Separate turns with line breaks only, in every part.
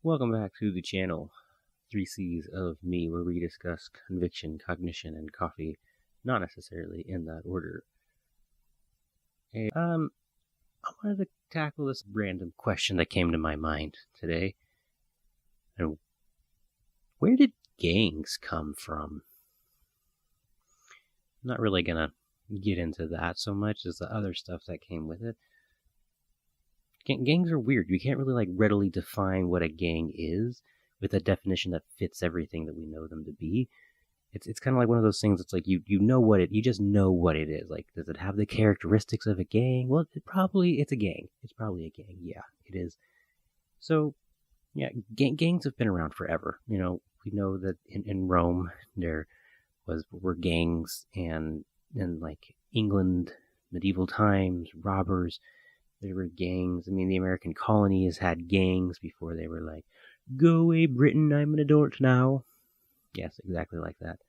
Welcome back to the channel, 3C's of me, where we discuss conviction, cognition, and coffee, not necessarily in that order. Hey, I wanted to tackle this random question that came to my mind today. And where did gangs come from? I'm not really gonna get into that so much as the other stuff that came with it. Gangs are weird. You can't really readily define what a gang is with a definition that fits everything that we know them to be. It's kind of like one of those things. It's like you just know what it is. Like, does it have the characteristics of a gang? Well, it's a gang. It's probably a gang. Yeah, it is. So, yeah, gangs have been around forever. We know that in Rome there were gangs, and in England, medieval times, robbers. There were gangs. I mean, the American colonies had gangs before they were like, "Go away, Britain, I'm an adult now." Yes, exactly like that.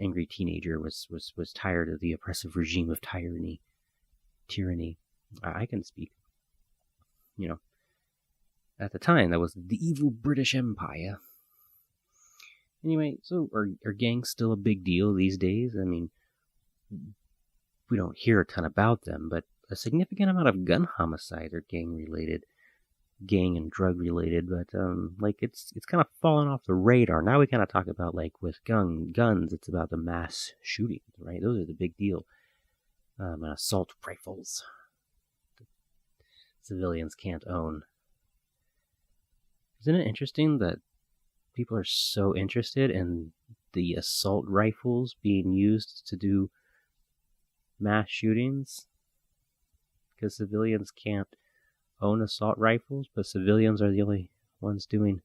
Angry teenager was tired of the oppressive regime of tyranny. I can speak. At the time, that was the evil British Empire. Anyway, so are gangs still a big deal these days? I mean, we don't hear a ton about them, but a significant amount of gun homicides are gang and drug related, but it's kind of fallen off the radar. Now we kind of talk about with guns, it's about the mass shootings, right? Those are the big deal. And assault rifles that civilians can't own. Isn't it interesting that people are so interested in the assault rifles being used to do mass shootings? Because civilians can't own assault rifles, but civilians are the only ones doing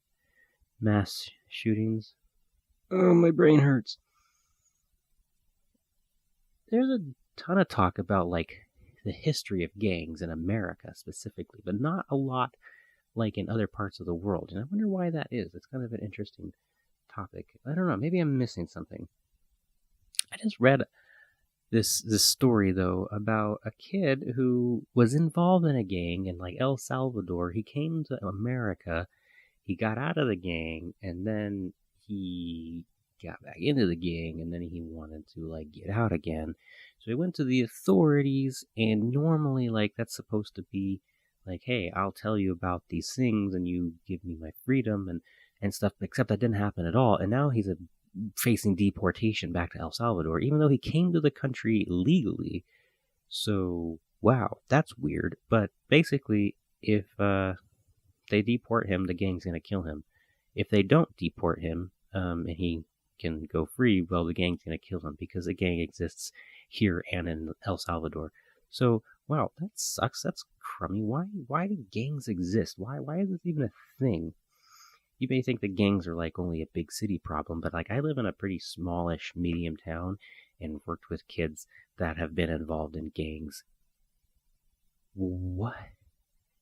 mass shootings. Oh, my brain hurts. There's a ton of talk about the history of gangs in America specifically, but not a lot in other parts of the world. And I wonder why that is. It's kind of an interesting topic. I don't know, maybe I'm missing something. I just read this story though about a kid who was involved in a gang in El Salvador. He came to America, he got out of the gang, and then he got back into the gang, and then he wanted to get out again. So he went to the authorities, and normally that's supposed to be hey, I'll tell you about these things and you give me my freedom and stuff, except that didn't happen at all. And now he's facing deportation back to El Salvador, even though he came to the country legally. So, wow, that's weird. But basically, if they deport him, the gang's going to kill him. If they don't deport him, and he can go free, well, the gang's going to kill him, because the gang exists here and in El Salvador. So, wow, that sucks. That's crummy. Why do gangs exist? Why is this even a thing? You may think that gangs are only a big city problem, but I live in a pretty smallish medium town and worked with kids that have been involved in gangs. What?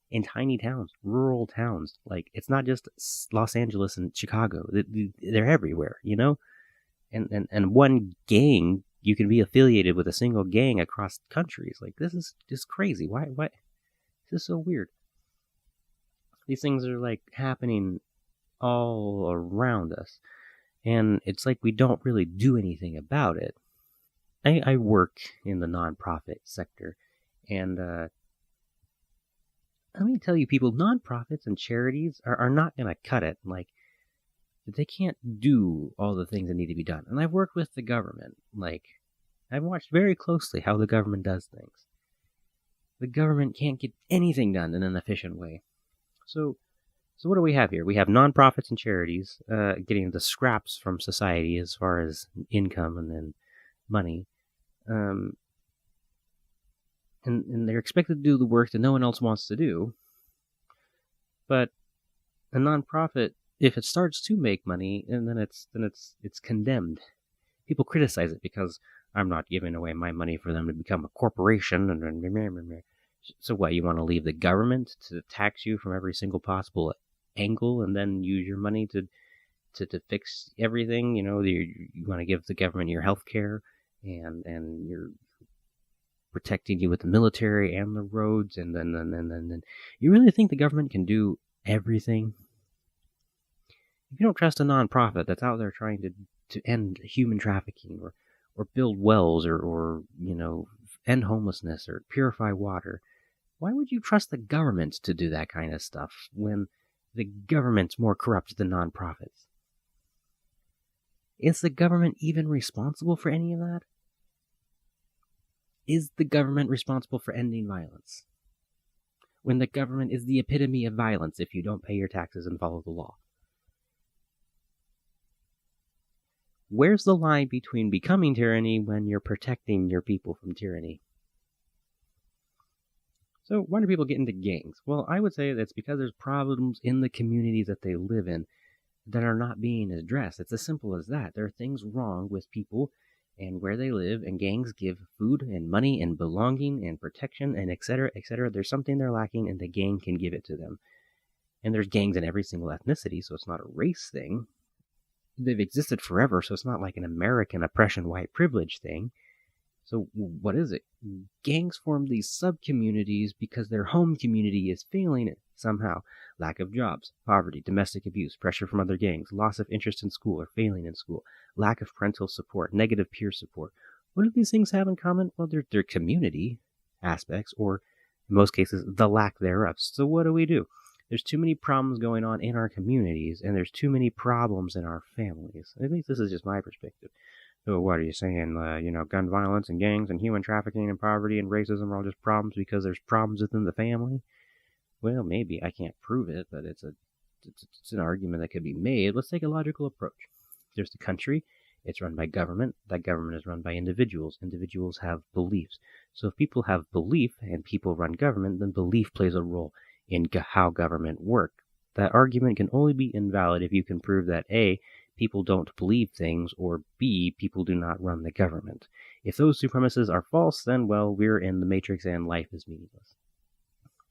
In tiny towns, rural towns. It's not just Los Angeles and Chicago. They're everywhere, And one gang, you can be affiliated with a single gang across countries. This is just crazy. Why? This is so weird. These things are happening all around us, and it's we don't really do anything about it. I work in the nonprofit sector, and let me tell you, people, nonprofits and charities are not going to cut it. They can't do all the things that need to be done. And I've worked with the government. I've watched very closely how the government does things. The government can't get anything done in an efficient way. So what do we have here? We have nonprofits and charities getting the scraps from society as far as income and then money. And they're expected to do the work that no one else wants to do. But a nonprofit, if it starts to make money, and then it's condemned. People criticize it because I'm not giving away my money for them to become a corporation. So what, you want to leave the government to tax you from every single possible angle and then use your money to fix everything? You want to give the government your health care and you're protecting you with the military and the roads, and then you really think the government can do everything? If you don't trust a nonprofit that's out there trying to end human trafficking or build wells or end homelessness or purify water, why would you trust the government to do that kind of stuff when the government's more corrupt than nonprofits? Is the government even responsible for any of that? Is the government responsible for ending violence? When the government is the epitome of violence if you don't pay your taxes and follow the law. Where's the line between becoming tyranny when you're protecting your people from tyranny? So why do people get into gangs? Well, I would say that's because there's problems in the communities that they live in that are not being addressed. It's as simple as that. There are things wrong with people and where they live, and gangs give food and money and belonging and protection and etc., etc. There's something they're lacking, and the gang can give it to them. And there's gangs in every single ethnicity, so it's not a race thing. They've existed forever, so it's not like an American oppression, white privilege thing. So what is it? Gangs form these sub-communities because their home community is failing somehow. Lack of jobs, poverty, domestic abuse, pressure from other gangs, loss of interest in school or failing in school, lack of parental support, negative peer support. What do these things have in common? Well, they're community aspects, or in most cases, the lack thereof. So what do? There's too many problems going on in our communities, and there's too many problems in our families. At least this is just my perspective. So what are you saying? Gun violence and gangs and human trafficking and poverty and racism are all just problems because there's problems within the family? Well, maybe. I can't prove it, but it's an argument that could be made. Let's take a logical approach. There's the country. It's run by government. That government is run by individuals. Individuals have beliefs. So if people have belief and people run government, then belief plays a role in how government works. That argument can only be invalid if you can prove that A, people don't believe things, or B, people do not run the government. If those two premises are false, then, well, we're in the matrix and life is meaningless.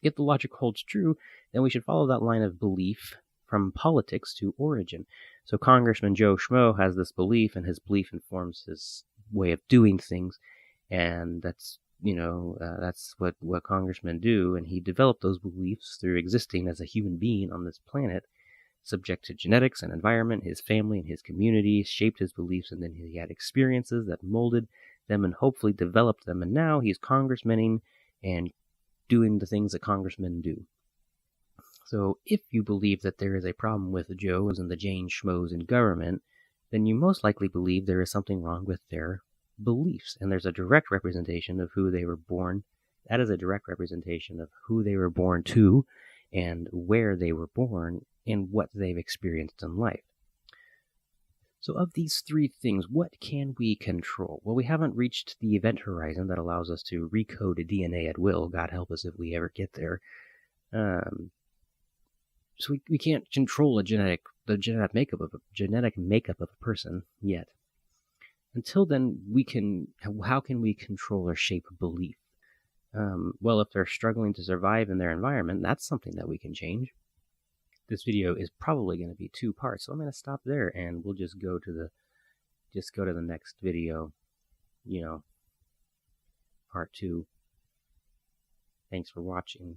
If the logic holds true, then we should follow that line of belief from politics to origin. So Congressman Joe Schmo has this belief, and his belief informs his way of doing things, and that's what congressmen do, and he developed those beliefs through existing as a human being on this planet, subject to genetics and environment. His family and his community shaped his beliefs, and then he had experiences that molded them and hopefully developed them, and now he's congressmaning and doing the things that congressmen do. So if you believe that there is a problem with the Joes and the Jane Schmoes in government, then you most likely believe there is something wrong with their beliefs, and there's a direct representation of who they were born. That is a direct representation of who they were born to and where they were born and what they've experienced in life. So of these three things, what can we control? Well, we haven't reached the event horizon that allows us to recode DNA at will. God help us if we ever get there. So we can't control the genetic makeup of a person yet. Until then, how can we control or shape belief? Well, if they're struggling to survive in their environment, that's something that we can change. This video is probably going to be 2 parts, so I'm going to stop there, and we'll just go to the next video, part 2. Thanks for watching.